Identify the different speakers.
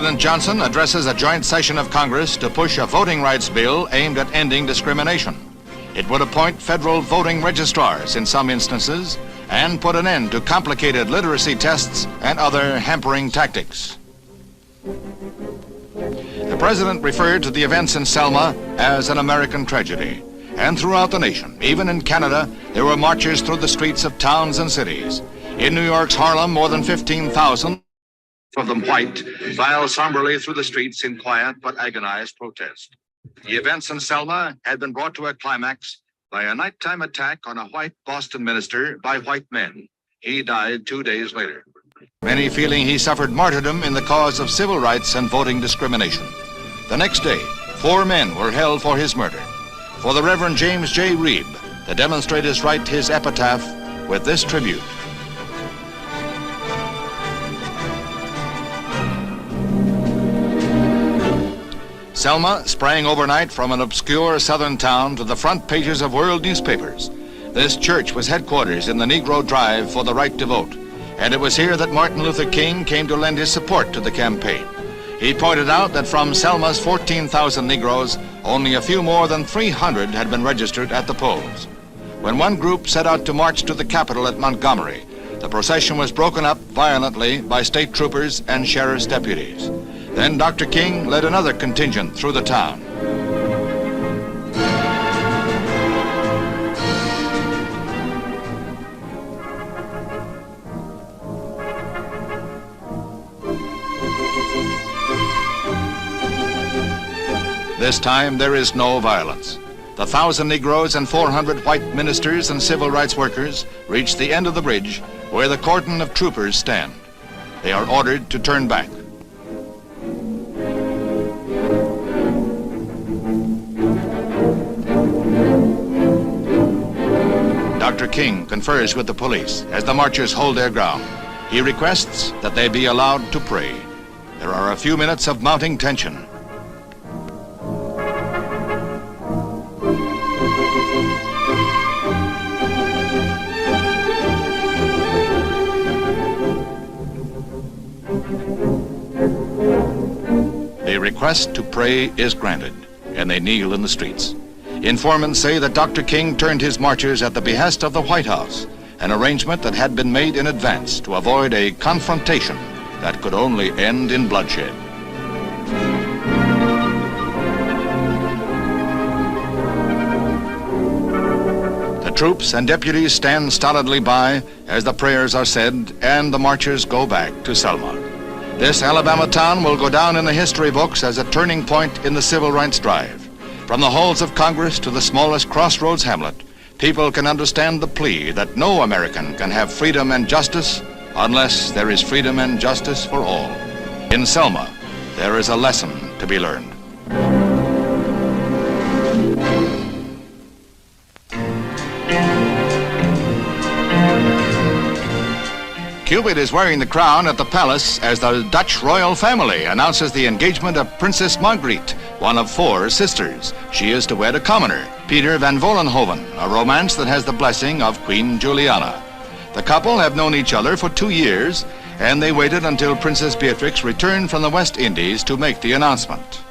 Speaker 1: President Johnson addresses a joint session of Congress to push a voting rights bill aimed at ending discrimination. It would appoint federal voting registrars in some instances and put an end to complicated literacy tests and other hampering tactics. The president referred to the events in Selma as an American tragedy. And throughout the nation, even in Canada, there were marches through the streets of towns and cities. In New York's Harlem, more than 15,000 of them white filed somberly through the streets in quiet but agonized protest. The events in Selma had been brought to a climax by a nighttime attack on a white Boston minister by white men. He died 2 days later. Many feeling he suffered martyrdom in the cause of civil rights and voting discrimination. The next day, 4 men were held for his murder. For the Reverend James J. Reeb, the demonstrators write his epitaph with this tribute. Selma sprang overnight from an obscure southern town to the front pages of world newspapers. This church was headquarters in the Negro drive for the right to vote, and it was here that Martin Luther King came to lend his support to the campaign. He pointed out that from Selma's 14,000 Negroes, only a few more than 300 had been registered at the polls. When one group set out to march to the Capitol at Montgomery, the procession was broken up violently by state troopers and sheriff's deputies. Then Dr. King led another contingent through the town. This time, there is no violence. The 1,000 Negroes and 400 white ministers and civil rights workers reach the end of the bridge where the cordon of troopers stand. They are ordered to turn back. Dr. King confers with the police as the marchers hold their ground. He requests that they be allowed to pray. There are a few minutes of mounting tension. The request to pray is granted, and they kneel in the streets. Informants say that Dr. King turned his marchers at the behest of the White House, an arrangement that had been made in advance to avoid a confrontation that could only end in bloodshed. The troops and deputies stand stolidly by as the prayers are said and the marchers go back to Selma. This Alabama town will go down in the history books as a turning point in the civil rights drive. From the halls of Congress to the smallest crossroads hamlet, people can understand the plea that no American can have freedom and justice unless there is freedom and justice for all. In Selma, there is a lesson to be learned. Cupid is wearing the crown at the palace as the Dutch royal family announces the engagement of Princess Margriet, one of 4 sisters. She is to wed a commoner, Peter van Vollenhoven, a romance that has the blessing of Queen Juliana. The couple have known each other for 2 years, and they waited until Princess Beatrix returned from the West Indies to make the announcement.